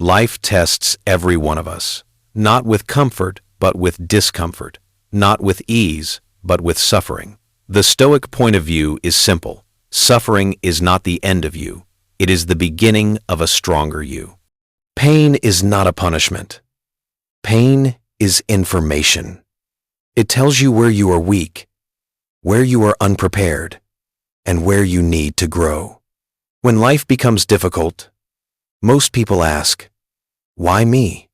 Life tests every one of us, not with comfort, but with discomfort, not with ease, but with suffering. The Stoic point of view is simple. Suffering is not the end of you. It is the beginning of a stronger you. Pain is not a punishment. Pain is information. It tells you where you are weak, where you are unprepared, and where you need to grow. When life becomes difficult, most people ask, "Why me?"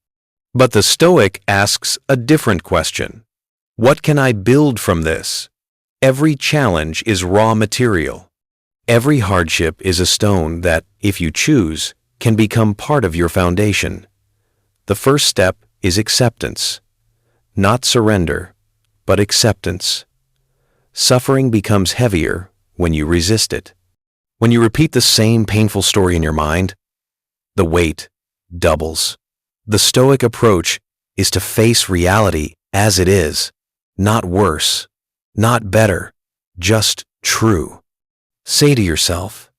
But the Stoic asks a different question. What can I build from this? Every challenge is raw material. Every hardship is a stone that, if you choose, can become part of your foundation. The first step is acceptance. Not surrender, but acceptance. Suffering becomes heavier when you resist it. When you repeat the same painful story in your mind, the weight doubles. The Stoic approach is to face reality as it is, not worse, not better, just true. Say to yourself,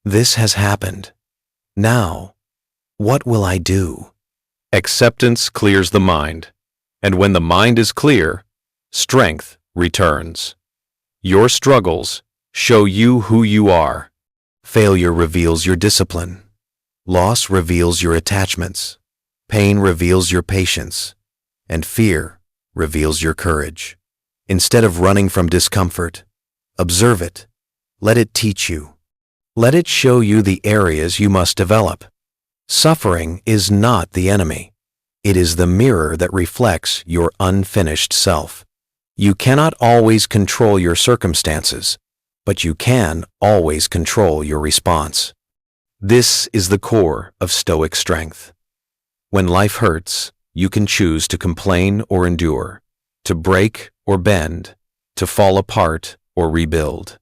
"This has happened. Now, what will I do?" Acceptance clears the mind, and when the mind is clear, strength returns. Your struggles show you who you are. Failure reveals your discipline. Loss reveals your attachments. Pain reveals your patience. And fear reveals your courage. Instead of running from discomfort, observe it. Let it teach you. Let it show you the areas you must develop. Suffering is not the enemy. It is the mirror that reflects your unfinished self. You cannot always control your circumstances, but you can always control your response. This is the core of Stoic strength. When life hurts, you can choose to complain or endure, to break or bend, to fall apart or rebuild.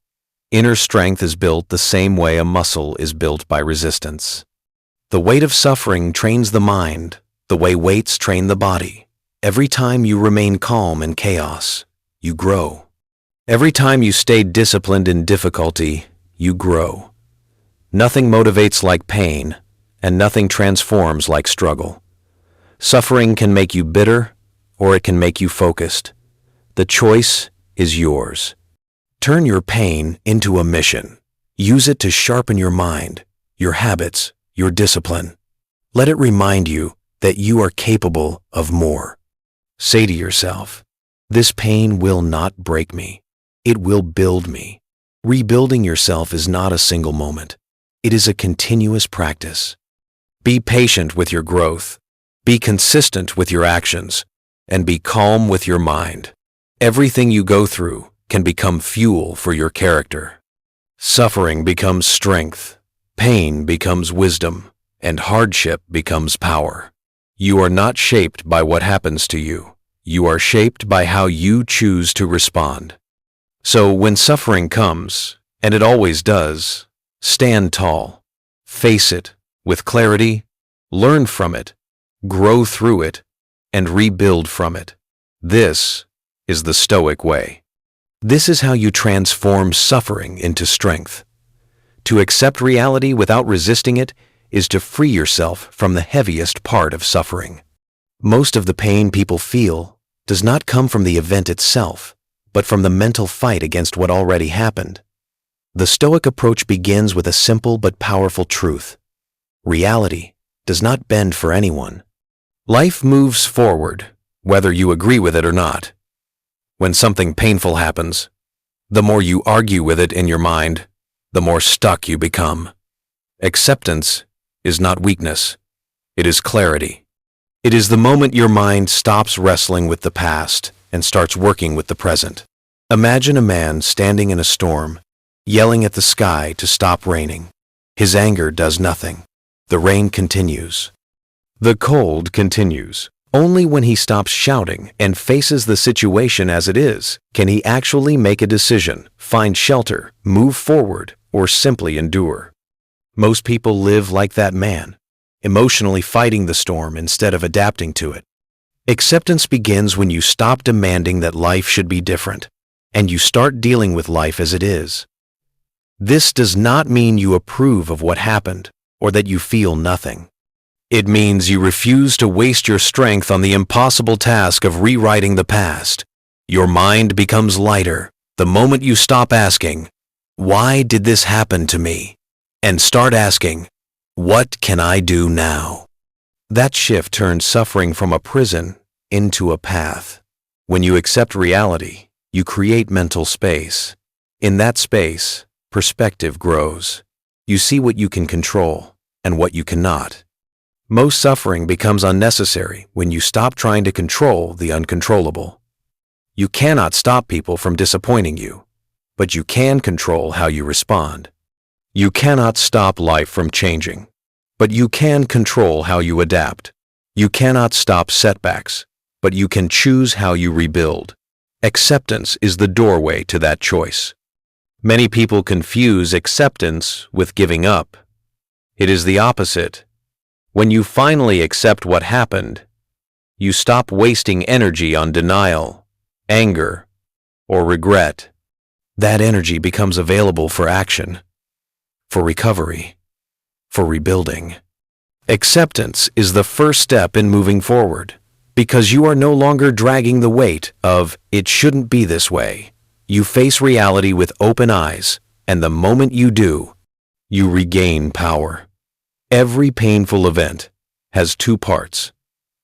Inner strength is built the same way a muscle is built by resistance. The weight of suffering trains the mind, the way weights train the body. Every time you remain calm in chaos, you grow. Every time you stay disciplined in difficulty, you grow. Nothing motivates like pain, and nothing transforms like struggle. Suffering can make you bitter, or it can make you focused. The choice is yours. Turn your pain into a mission. Use it to sharpen your mind, your habits, your discipline. Let it remind you that you are capable of more. Say to yourself, "This pain will not break me. It will build me." Rebuilding yourself is not a single moment. It is a continuous practice. Be patient with your growth. Be consistent with your actions, and be calm with your mind. Everything you go through can become fuel for your character. Suffering becomes strength, pain becomes wisdom, and hardship becomes power. You are not shaped by what happens to you. You are shaped by how you choose to respond. So when suffering comes, and it always does, stand tall. Face it with clarity, learn from it, grow through it, and rebuild from it. This is the Stoic way. This is how you transform suffering into strength. To accept reality without resisting it is to free yourself from the heaviest part of suffering. Most of the pain people feel does not come from the event itself, but from the mental fight against what already happened. The Stoic approach begins with a simple but powerful truth. Reality does not bend for anyone. Life moves forward, whether you agree with it or not. When something painful happens, the more you argue with it in your mind, the more stuck you become. Acceptance is not weakness. It is clarity. It is the moment your mind stops wrestling with the past and starts working with the present. Imagine a man standing in a storm, yelling at the sky to stop raining. His anger does nothing. The rain continues. The cold continues. Only when he stops shouting and faces the situation as it is can he actually make a decision, find shelter, move forward, or simply endure. Most people live like that man, emotionally fighting the storm instead of adapting to it. Acceptance begins when you stop demanding that life should be different, and you start dealing with life as it is. This does not mean you approve of what happened or that you feel nothing. It means you refuse to waste your strength on the impossible task of rewriting the past. Your mind becomes lighter the moment you stop asking, "Why did this happen to me?" and start asking, "What can I do now?" That shift turns suffering from a prison into a path. When you accept reality, you create mental space. In that space, perspective grows. You see what you can control and what you cannot. Most suffering becomes unnecessary when you stop trying to control the uncontrollable. You cannot stop people from disappointing you, but you can control how you respond. You cannot stop life from changing, but you can control how you adapt. You cannot stop setbacks, but you can choose how you rebuild. Acceptance is the doorway to that choice. Many people confuse acceptance with giving up. It is the opposite. When you finally accept what happened, you stop wasting energy on denial, anger, or regret. That energy becomes available for action, for recovery, for rebuilding. Acceptance is the first step in moving forward, because you are no longer dragging the weight of "it shouldn't be this way." You face reality with open eyes, and the moment you do, you regain power. Every painful event has two parts: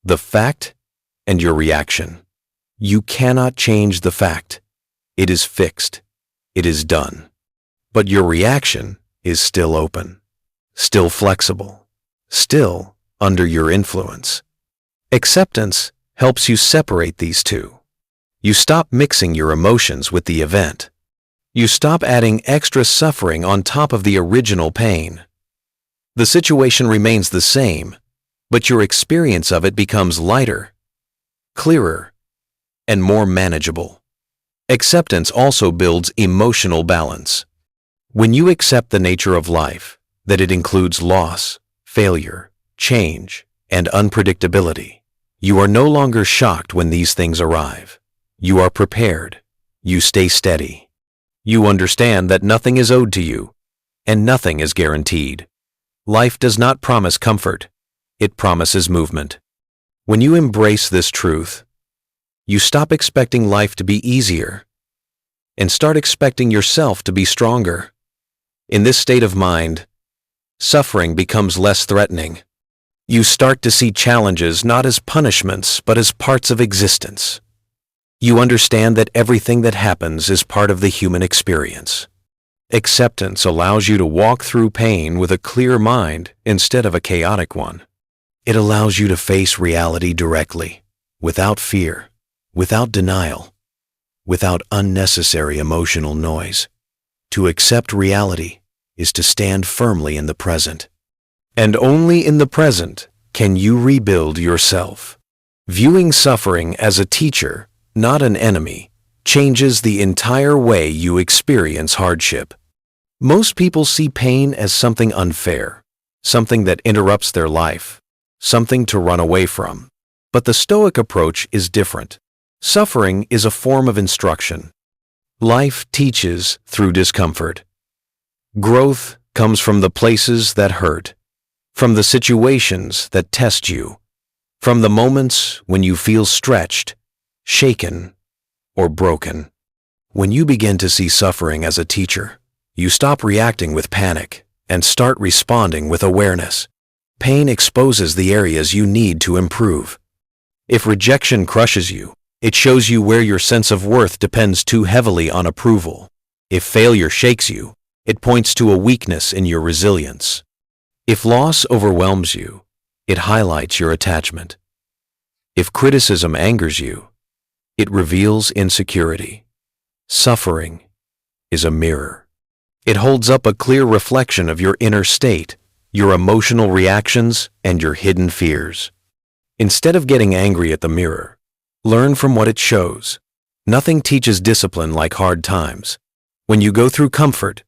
the fact and your reaction. You cannot change the fact. It is fixed. It is done. But your reaction is still open, still flexible, still under your influence. Acceptance helps you separate these two. You stop mixing your emotions with the event. You stop adding extra suffering on top of the original pain. The situation remains the same, but your experience of it becomes lighter, clearer, and more manageable. Acceptance also builds emotional balance. When you accept the nature of life, that it includes loss, failure, change, and unpredictability, you are no longer shocked when these things arrive. You are prepared. You stay steady. You understand that nothing is owed to you, and nothing is guaranteed. Life does not promise comfort. It promises movement. When you embrace this truth, you stop expecting life to be easier and start expecting yourself to be stronger. In this state of mind, suffering becomes less threatening. You start to see challenges not as punishments but as parts of existence. You understand that everything that happens is part of the human experience. Acceptance allows you to walk through pain with a clear mind instead of a chaotic one. It allows you to face reality directly, without fear, without denial, without unnecessary emotional noise. To accept reality is to stand firmly in the present. And only in the present can you rebuild yourself. Viewing suffering as a teacher, not an enemy, changes the entire way you experience hardship. Most people see pain as something unfair, something that interrupts their life, something to run away from. But the Stoic approach is different. Suffering is a form of instruction. Life teaches through discomfort. Growth comes from the places that hurt, from the situations that test you, from the moments when you feel stretched, shaken, or broken. When you begin to see suffering as a teacher, you stop reacting with panic and start responding with awareness. Pain exposes the areas you need to improve. If rejection crushes you, it shows you where your sense of worth depends too heavily on approval. If failure shakes you, it points to a weakness in your resilience. If loss overwhelms you, it highlights your attachment. If criticism angers you, it reveals insecurity. Suffering is a mirror. It holds up a clear reflection of your inner state, your emotional reactions, and your hidden fears. Instead of getting angry at the mirror, learn from what it shows. Nothing teaches discipline like hard times. When you go through comfort,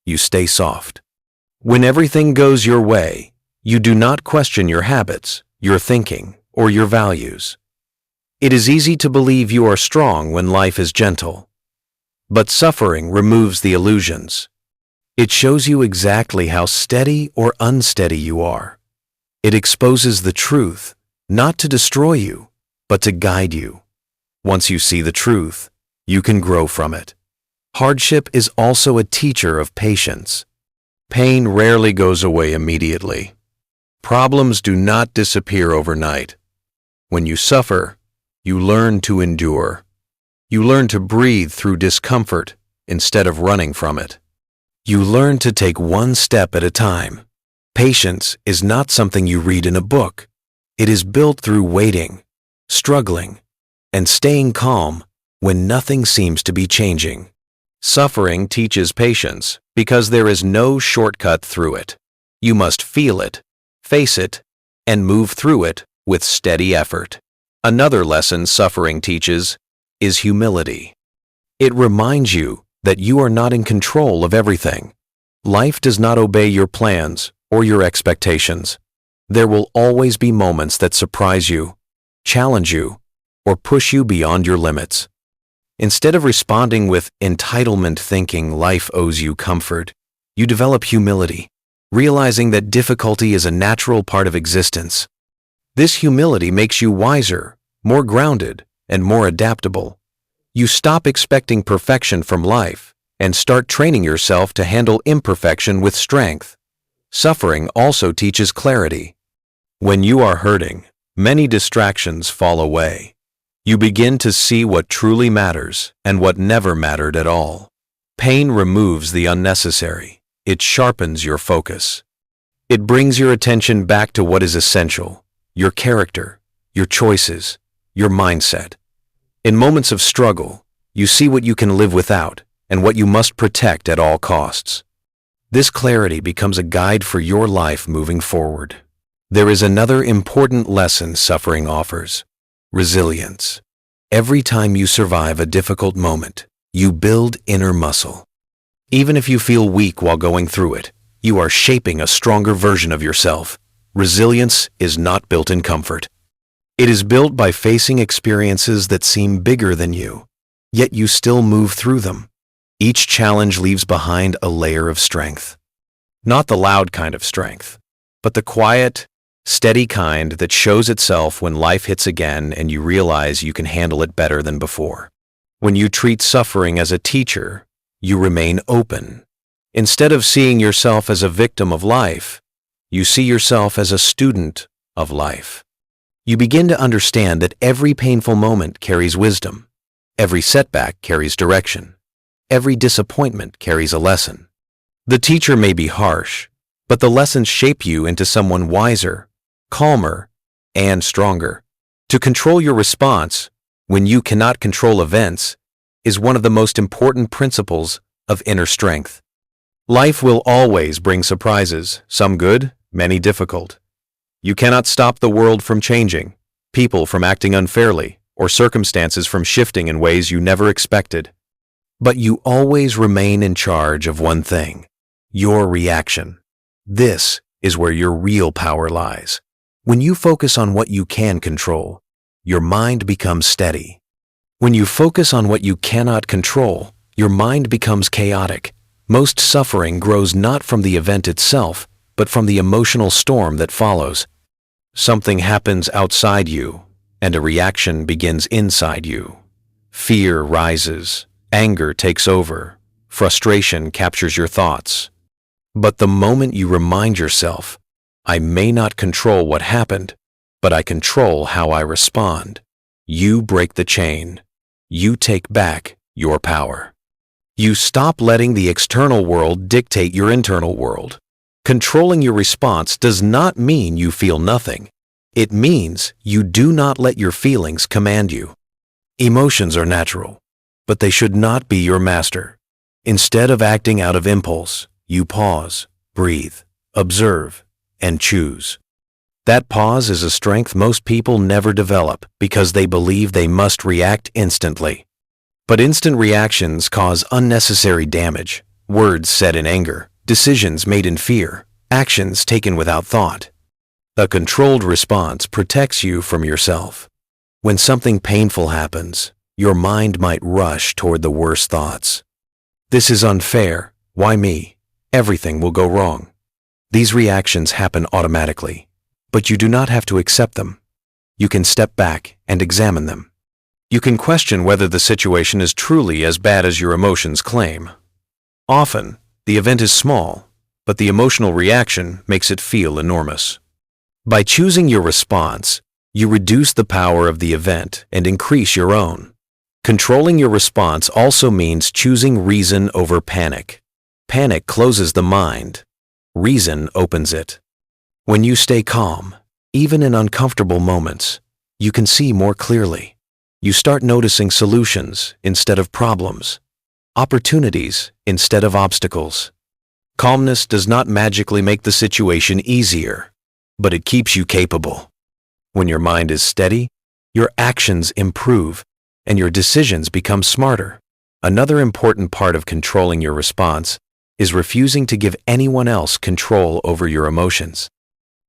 you stay soft. When everything goes your way, you do not question your habits, your thinking, or your values. It is easy to believe you are strong when life is gentle, but suffering removes the illusions. It shows you exactly how steady or unsteady you are. It exposes the truth, not to destroy you, but to guide you. Once you see the truth, you can grow from it. Hardship is also a teacher of patience. Pain rarely goes away immediately. Problems do not disappear overnight. When you suffer, you learn to endure. You learn to breathe through discomfort instead of running from it. You learn to take one step at a time. Patience is not something you read in a book. It is built through waiting, struggling, and staying calm when nothing seems to be changing. Suffering teaches patience because there is no shortcut through it. You must feel it, face it, and move through it with steady effort. Another lesson suffering teaches is humility. It reminds you that you are not in control of everything. Life does not obey your plans or your expectations. There will always be moments that surprise you, challenge you, or push you beyond your limits. Instead of responding with entitlement thinking life owes you comfort, you develop humility, realizing that difficulty is a natural part of existence. This humility makes you wiser, more grounded, and more adaptable. You stop expecting perfection from life and start training yourself to handle imperfection with strength. Suffering also teaches clarity. When you are hurting, many distractions fall away. You begin to see what truly matters and what never mattered at all. Pain removes the unnecessary. It sharpens your focus. It brings your attention back to what is essential: your character, your choices, your mindset. In moments of struggle, you see what you can live without and what you must protect at all costs. This clarity becomes a guide for your life moving forward. There is another important lesson suffering offers: resilience. Every time you survive a difficult moment, you build inner muscle. Even if you feel weak while going through it, you are shaping a stronger version of yourself. Resilience is not built in comfort. It is built by facing experiences that seem bigger than you, yet you still move through them. Each challenge leaves behind a layer of strength. Not the loud kind of strength, but the quiet, steady kind that shows itself when life hits again and you realize you can handle it better than before. When you treat suffering as a teacher, you remain open. Instead of seeing yourself as a victim of life, you see yourself as a student of life. You begin to understand that every painful moment carries wisdom. Every setback carries direction. Every disappointment carries a lesson. The teacher may be harsh, but the lessons shape you into someone wiser, calmer, and stronger. To control your response when you cannot control events is one of the most important principles of inner strength. Life will always bring surprises, some good, many difficult. You cannot stop the world from changing, people from acting unfairly, or circumstances from shifting in ways you never expected. But you always remain in charge of one thing: your reaction. This is where your real power lies. When you focus on what you can control, your mind becomes steady. When you focus on what you cannot control, your mind becomes chaotic. Most suffering grows not from the event itself, but from the emotional storm that follows. Something happens outside you, and a reaction begins inside you. Fear rises, anger takes over, frustration captures your thoughts. But the moment you remind yourself, I may not control what happened, but I control how I respond, you break the chain. You take back your power. You stop letting the external world dictate your internal world. Controlling your response does not mean you feel nothing. It means you do not let your feelings command you. Emotions are natural, but they should not be your master. Instead of acting out of impulse, you pause, breathe, observe, and choose. That pause is a strength most people never develop because they believe they must react instantly. But instant reactions cause unnecessary damage. Words said in anger, decisions made in fear, actions taken without thought. A controlled response protects you from yourself. When something painful happens, your mind might rush toward the worst thoughts. This is unfair. Why me? Everything will go wrong. These reactions happen automatically. but you do not have to accept them. You can step back and examine them. You can question whether the situation is truly as bad as your emotions claim. Often, the event is small, but the emotional reaction makes it feel enormous. By choosing your response, you reduce the power of the event and increase your own. Controlling your response also means choosing reason over panic. Panic closes the mind. Reason opens it. When you stay calm, even in uncomfortable moments, you can see more clearly. You start noticing solutions instead of problems, opportunities instead of obstacles. Calmness does not magically make the situation easier, but it keeps you capable. When your mind is steady, your actions improve and your decisions become smarter. Another important part of controlling your response is refusing to give anyone else control over your emotions.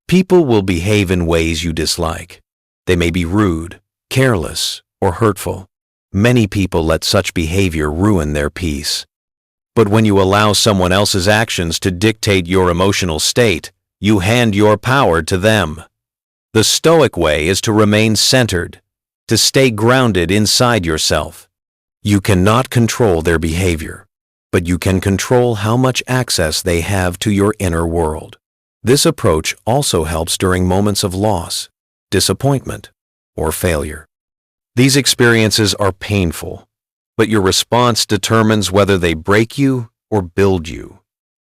People will behave in ways you dislike. They may be rude, careless, or hurtful. Many people let such behavior ruin their peace. But when you allow someone else's actions to dictate your emotional state, you hand your power to them. The Stoic way is to remain centered, to stay grounded inside yourself. You cannot control their behavior, but you can control how much access they have to your inner world. This approach also helps during moments of loss, disappointment, or failure. These experiences are painful, but your response determines whether they break you or build you.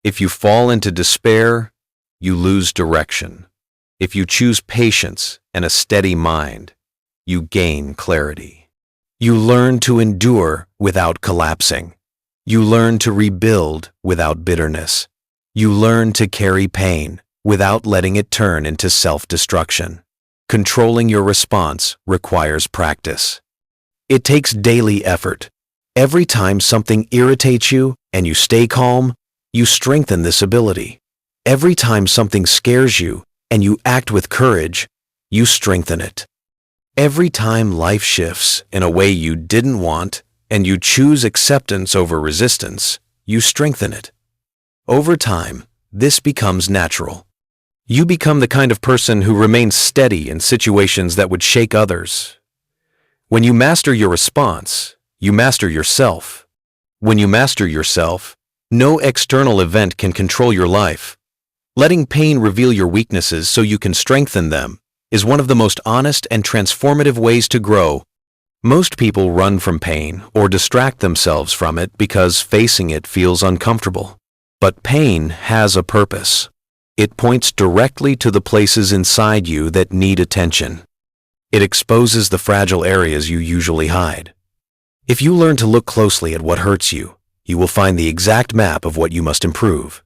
If you fall into despair, you lose direction. If you choose patience and a steady mind, you gain clarity. You learn to endure without collapsing. You learn to rebuild without bitterness. You learn to carry pain without letting it turn into self-destruction. Controlling your response requires practice. It takes daily effort. Every time something irritates you and you stay calm, you strengthen this ability. Every time something scares you and you act with courage, you strengthen it. Every time life shifts in a way you didn't want and you choose acceptance over resistance, you strengthen it. Over time, this becomes natural. You become the kind of person who remains steady in situations that would shake others. When you master your response, you master yourself. When you master yourself, no external event can control your life. Letting pain reveal your weaknesses so you can strengthen them is one of the most honest and transformative ways to grow. Most people run from pain or distract themselves from it because facing it feels uncomfortable. But pain has a purpose. It points directly to the places inside you that need attention. It exposes the fragile areas you usually hide. If you learn to look closely at what hurts you, you will find the exact map of what you must improve.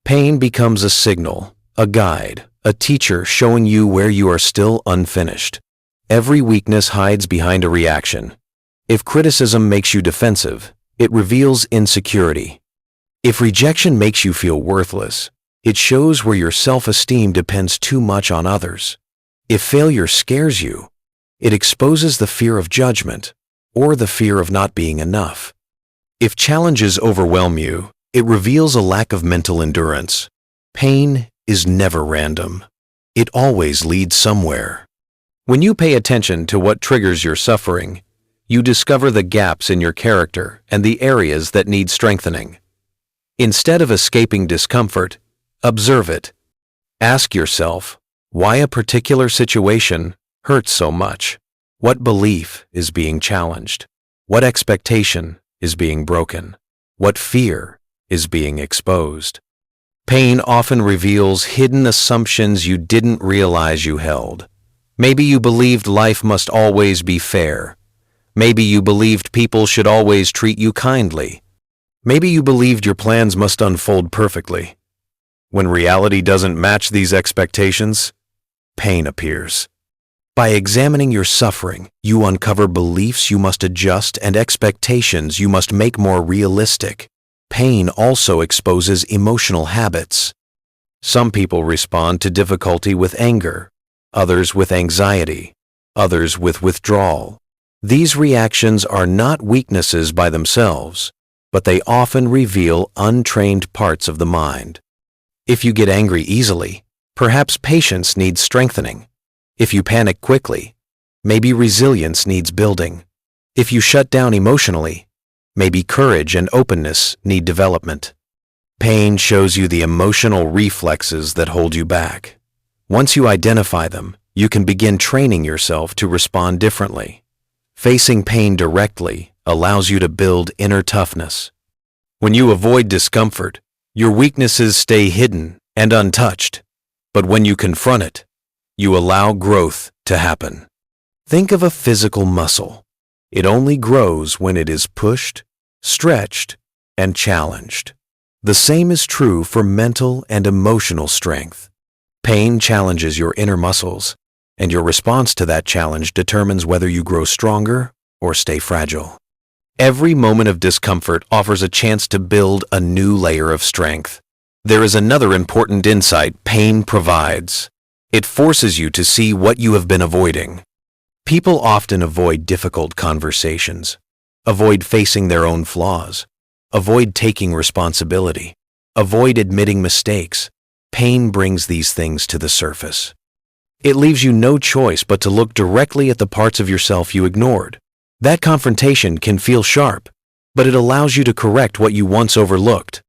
Pain becomes a signal, a guide, a teacher showing you where you are still unfinished. Every weakness hides behind a reaction. If criticism makes you defensive, it reveals insecurity. If rejection makes you feel worthless, it shows where your self-esteem depends too much on others. If failure scares you, it exposes the fear of judgment or the fear of not being enough. If challenges overwhelm you, it reveals a lack of mental endurance. Pain is never random. It always leads somewhere. When you pay attention to what triggers your suffering, you discover the gaps in your character and the areas that need strengthening. Instead of escaping discomfort, observe it. Ask yourself, why a particular situation hurts so much? What belief is being challenged? What expectation is being broken? What fear is being exposed? Pain often reveals hidden assumptions you didn't realize you held. Maybe you believed life must always be fair. Maybe you believed people should always treat you kindly. Maybe you believed your plans must unfold perfectly. When reality doesn't match these expectations, pain appears. By examining your suffering, you uncover beliefs you must adjust and expectations you must make more realistic. Pain also exposes emotional habits. Some people respond to difficulty with anger, others with anxiety, others with withdrawal. These reactions are not weaknesses by themselves, but they often reveal untrained parts of the mind. If you get angry easily, Perhaps patience needs strengthening. If you panic quickly, maybe resilience needs building. If you shut down emotionally, maybe courage and openness need development. Pain shows you the emotional reflexes that hold you back. Once you identify them, you can begin training yourself to respond differently. Facing pain directly allows you to build inner toughness. When you avoid discomfort, your weaknesses stay hidden and untouched. But when you confront it, you allow growth to happen. Think of a physical muscle. It only grows when it is pushed, stretched, and challenged. The same is true for mental and emotional strength. Pain challenges your inner muscles, and your response to that challenge determines whether you grow stronger or stay fragile. Every moment of discomfort offers a chance to build a new layer of strength. There is another important insight pain provides. It forces you to see what you have been avoiding. People often avoid difficult conversations, avoid facing their own flaws, avoid taking responsibility, avoid admitting mistakes. Pain brings these things to the surface. It leaves you no choice but to look directly at the parts of yourself you ignored. That confrontation can feel sharp, but it allows you to correct what you once overlooked.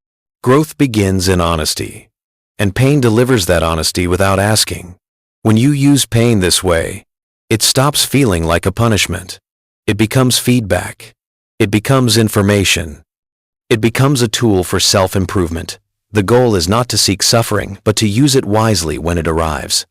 Growth begins in honesty, and pain delivers that honesty without asking. When you use pain this way, it stops feeling like a punishment. It becomes feedback. It becomes information. It becomes a tool for self-improvement. The goal is not to seek suffering, but to use it wisely when it arrives.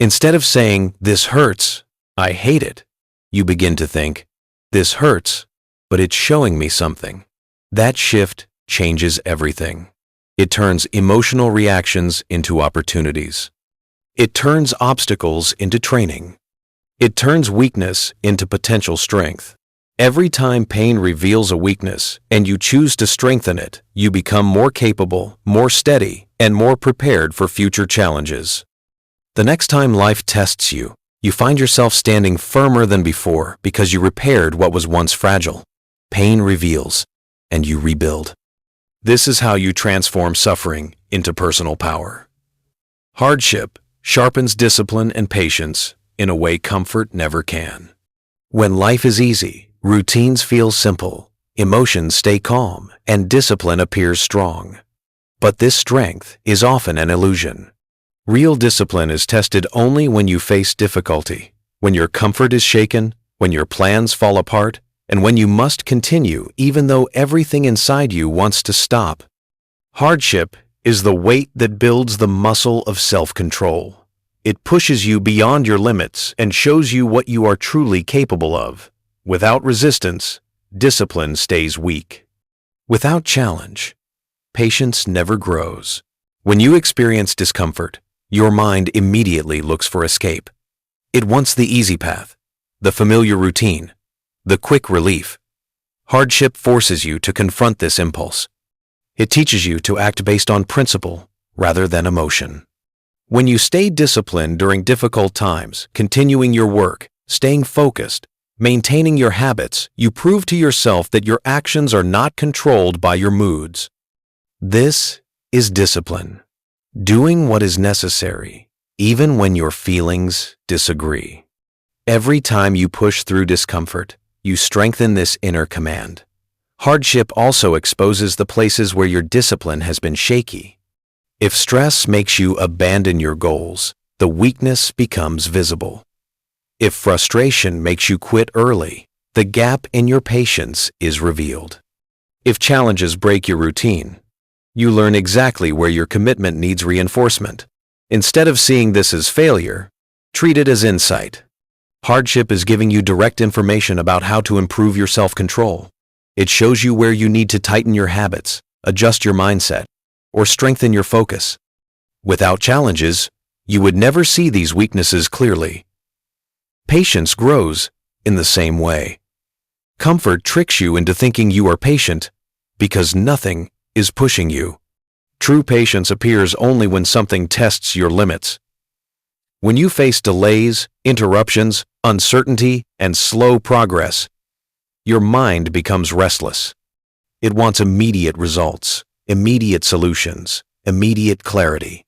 Instead of saying, "This hurts, I hate it," you begin to think, "This hurts, but it's showing me something." That shift changes everything. It turns emotional reactions into opportunities. It turns obstacles into training. It turns weakness into potential strength. Every time pain reveals a weakness and you choose to strengthen it, you become more capable, more steady, and more prepared for future challenges. The next time life tests you, you find yourself standing firmer than before because you repaired what was once fragile. Pain reveals, and you rebuild. This is how you transform suffering into personal power. Hardship sharpens discipline and patience in a way comfort never can. When life is easy, routines feel simple, emotions stay calm, and discipline appears strong. But this strength is often an illusion. Real discipline is tested only when you face difficulty, when your comfort is shaken, when your plans fall apart, and when you must continue even though everything inside you wants to stop. Hardship is the weight that builds the muscle of self-control. It pushes you beyond your limits and shows you what you are truly capable of. Without resistance, discipline stays weak. Without challenge, patience never grows. When you experience discomfort, your mind immediately looks for escape. It wants the easy path, the familiar routine, the quick relief. Hardship forces you to confront this impulse. It teaches you to act based on principle rather than emotion. When you stay disciplined during difficult times, continuing your work, staying focused, maintaining your habits, you prove to yourself that your actions are not controlled by your moods. This is discipline. Doing what is necessary, even when your feelings disagree. Every time you push through discomfort, you strengthen this inner command. Hardship also exposes the places where your discipline has been shaky. If stress makes you abandon your goals, the weakness becomes visible. If frustration makes you quit early, the gap in your patience is revealed. If challenges break your routine, you learn exactly where your commitment needs reinforcement. Instead of seeing this as failure, treat it as insight. Hardship is giving you direct information about how to improve your self-control. It shows you where you need to tighten your habits, adjust your mindset, or strengthen your focus. Without challenges, you would never see these weaknesses clearly. Patience grows in the same way. Comfort tricks you into thinking you are patient because nothing is pushing you. True patience appears only when something tests your limits. When you face delays, interruptions, uncertainty, and slow progress, your mind becomes restless. It wants immediate results, immediate solutions, immediate clarity.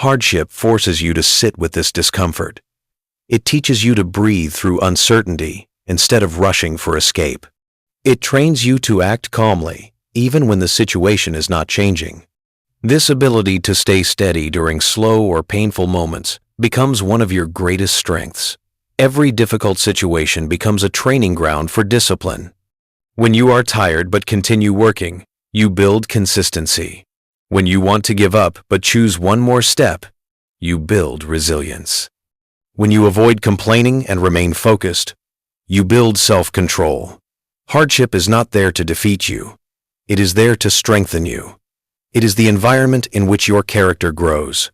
Hardship forces you to sit with this discomfort. It teaches you to breathe through uncertainty instead of rushing for escape. It trains you to act calmly, even when the situation is not changing. This ability to stay steady during slow or painful moments becomes one of your greatest strengths. Every difficult situation becomes a training ground for discipline. When you are tired but continue working, you build consistency. When you want to give up but choose one more step, you build resilience. When you avoid complaining and remain focused, you build self-control. Hardship is not there to defeat you. It is there to strengthen you. It is the environment in which your character grows.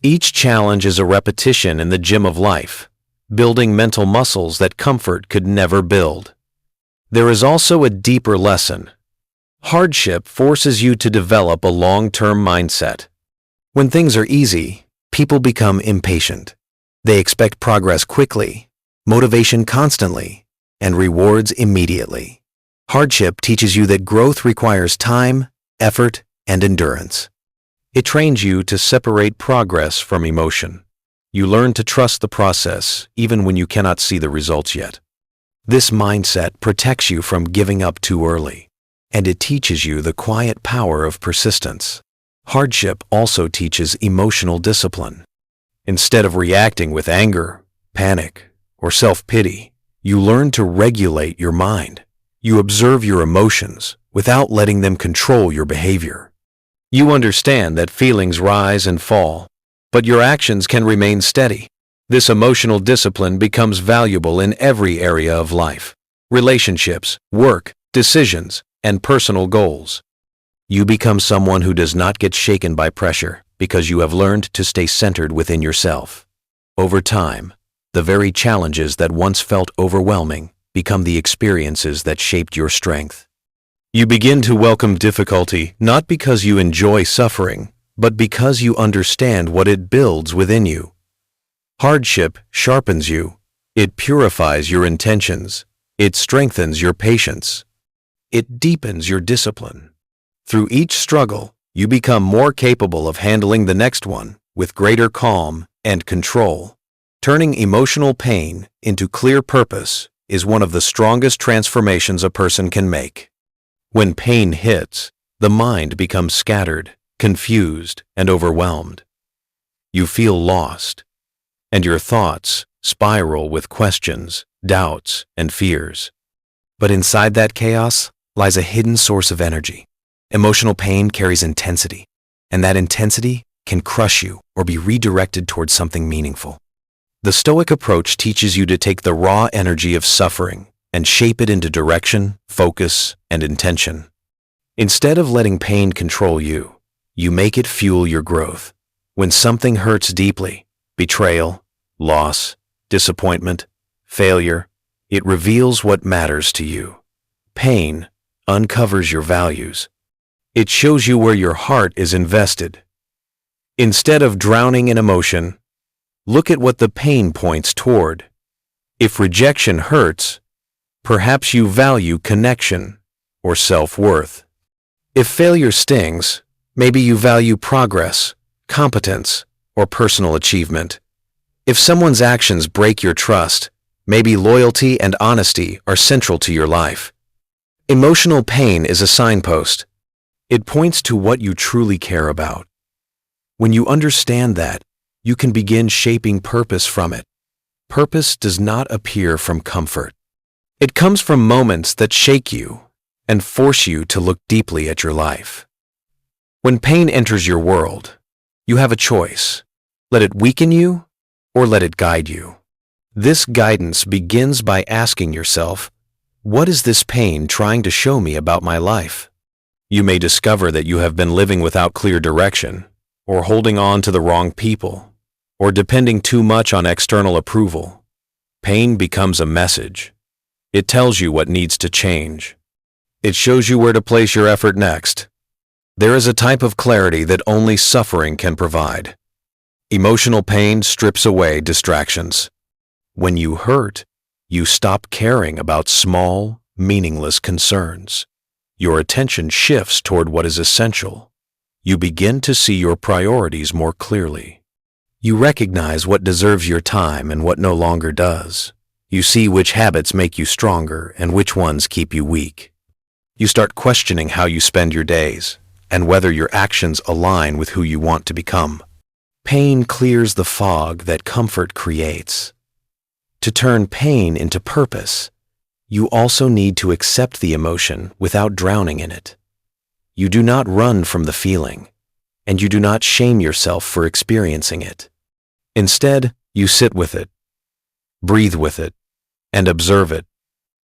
Each challenge is a repetition in the gym of life, building mental muscles that comfort could never build. There is also a deeper lesson. Hardship forces you to develop a long-term mindset. When things are easy, people become impatient. They expect progress quickly, motivation constantly, and rewards immediately. Hardship teaches you that growth requires time, effort, and endurance. It trains you to separate progress from emotion. You learn to trust the process even when you cannot see the results yet. This mindset protects you from giving up too early, and it teaches you the quiet power of persistence. Hardship also teaches emotional discipline. Instead of reacting with anger, panic, or self-pity, you learn to regulate your mind. You observe your emotions without letting them control your behavior. You understand that feelings rise and fall, but your actions can remain steady. This emotional discipline becomes valuable in every area of life: relationships, work, decisions, and personal goals. You become someone who does not get shaken by pressure because you have learned to stay centered within yourself. Over time, the very challenges that once felt overwhelming become the experiences that shaped your strength. You begin to welcome difficulty not because you enjoy suffering, but because you understand what it builds within you. Hardship sharpens you. It purifies your intentions. It strengthens your patience. It deepens your discipline. Through each struggle, you become more capable of handling the next one with greater calm and control. Turning emotional pain into clear purpose is one of the strongest transformations a person can make. When pain hits, the mind becomes scattered, confused, and overwhelmed. You feel lost, and your thoughts spiral with questions, doubts, and fears. But inside that chaos lies a hidden source of energy. Emotional pain carries intensity, and that intensity can crush you or be redirected towards something meaningful. The Stoic approach teaches you to take the raw energy of suffering and shape it into direction, focus, and intention. Instead of letting pain control you, you make it fuel your growth. When something hurts deeply, betrayal, loss, disappointment, failure, it reveals what matters to you. Pain uncovers your values. It shows you where your heart is invested. Instead of drowning in emotion, look at what the pain points toward. If rejection hurts, perhaps you value connection or self-worth. If failure stings, maybe you value progress, competence, or personal achievement. If someone's actions break your trust, maybe loyalty and honesty are central to your life. Emotional pain is a signpost. It points to what you truly care about. When you understand that, you can begin shaping purpose from it. Purpose does not appear from comfort. It comes from moments that shake you and force you to look deeply at your life. When pain enters your world, you have a choice. Let it weaken you or let it guide you. This guidance begins by asking yourself, what is this pain trying to show me about my life? You may discover that you have been living without clear direction, or holding on to the wrong people, or depending too much on external approval. Pain becomes a message. It tells you what needs to change. It shows you where to place your effort next. There is a type of clarity that only suffering can provide. Emotional pain strips away distractions. When you hurt, you stop caring about small, meaningless concerns. Your attention shifts toward what is essential. you begin to see your priorities more clearly. You recognize what deserves your time and what no longer does. You see which habits make you stronger and which ones keep you weak. You start questioning how you spend your days and whether your actions align with who you want to become. Pain clears the fog that comfort creates. To turn pain into purpose, you also need to accept the emotion without drowning in it. You do not run from the feeling, and you do not shame yourself for experiencing it. Instead, you sit with it, breathe with it, and observe it.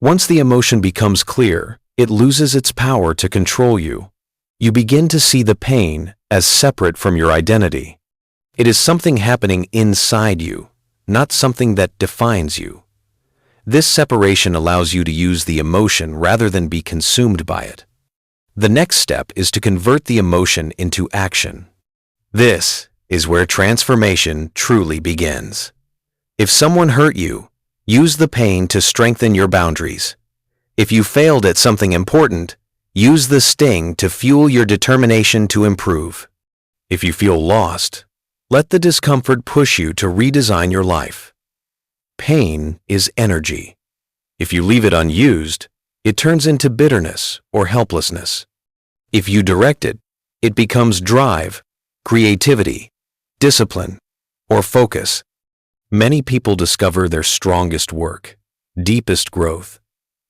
Once the emotion becomes clear, it loses its power to control you. You begin to see the pain as separate from your identity. It is something happening inside you, not something that defines you. This separation allows you to use the emotion rather than be consumed by it. The next step is to convert the emotion into action. This is where transformation truly begins. If someone hurt you, use the pain to strengthen your boundaries. If you failed at something important, use the sting to fuel your determination to improve. If you feel lost, let the discomfort push you to redesign your life. Pain is energy. If you leave it unused, it turns into bitterness or helplessness. If you direct it, it becomes drive, creativity, discipline, or focus. Many people discover their strongest work, deepest growth,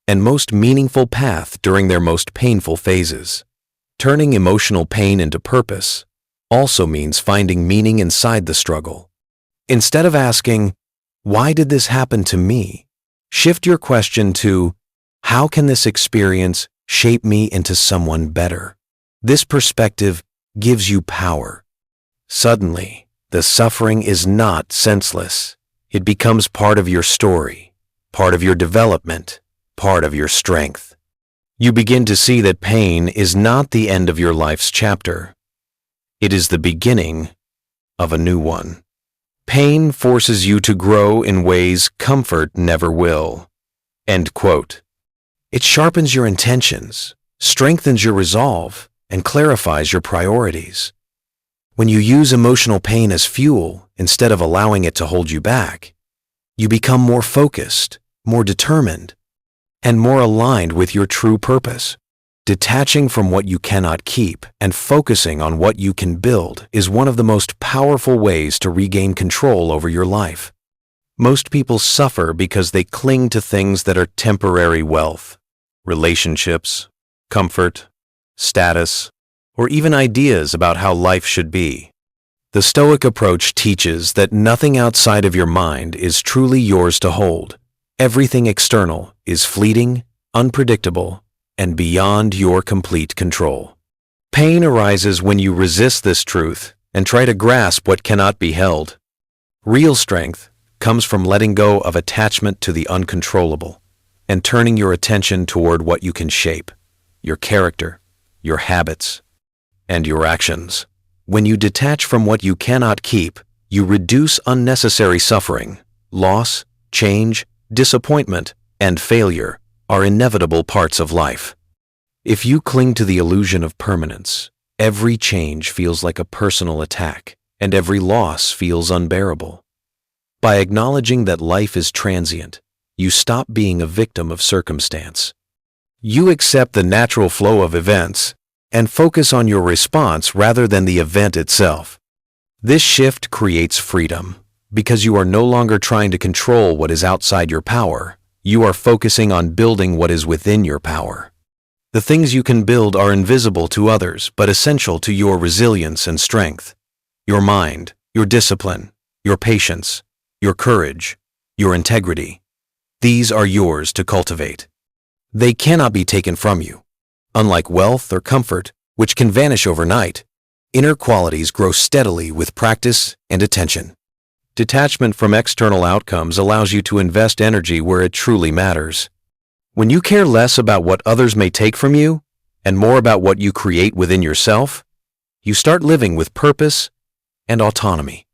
and most meaningful path during their most painful phases. Turning emotional pain into purpose also means finding meaning inside the struggle. Instead of asking, "Why did this happen to me?" shift your question to, "How can this experience shape me into someone better?" This perspective gives you power. Suddenly, the suffering is not senseless. It becomes part of your story, part of your development, part of your strength. You begin to see that pain is not the end of your life's chapter. It is the beginning of a new one. Pain forces you to grow in ways comfort never will. End quote. It sharpens your intentions, strengthens your resolve, and clarifies your priorities. When you use emotional pain as fuel instead of allowing it to hold you back, you become more focused, more determined, and more aligned with your true purpose. Detaching from what you cannot keep and focusing on what you can build is one of the most powerful ways to regain control over your life. Most people suffer because they cling to things that are temporary wealth, relationships, comfort, status, or even ideas about how life should be. The Stoic approach teaches that nothing outside of your mind is truly yours to hold. Everything external is fleeting, unpredictable, and beyond your complete control. Pain arises when you resist this truth and try to grasp what cannot be held. Real strength comes from letting go of attachment to the uncontrollable and turning your attention toward what you can shape, your character, your habits, and your actions. When you detach from what you cannot keep, you reduce unnecessary suffering. Loss, change, disappointment, and failure are inevitable parts of life. If you cling to the illusion of permanence, every change feels like a personal attack, and every loss feels unbearable. By acknowledging that life is transient, you stop being a victim of circumstance. You accept the natural flow of events and focus on your response rather than the event itself. This shift creates freedom because you are no longer trying to control what is outside your power. You are focusing on building what is within your power. The things you can build are invisible to others but essential to your resilience and strength. Your mind, your discipline, your patience, your courage, your integrity. These are yours to cultivate. They cannot be taken from you. Unlike wealth or comfort, which can vanish overnight, inner qualities grow steadily with practice and attention. Detachment from external outcomes allows you to invest energy where it truly matters. When you care less about what others may take from you and more about what you create within yourself, you start living with purpose and autonomy.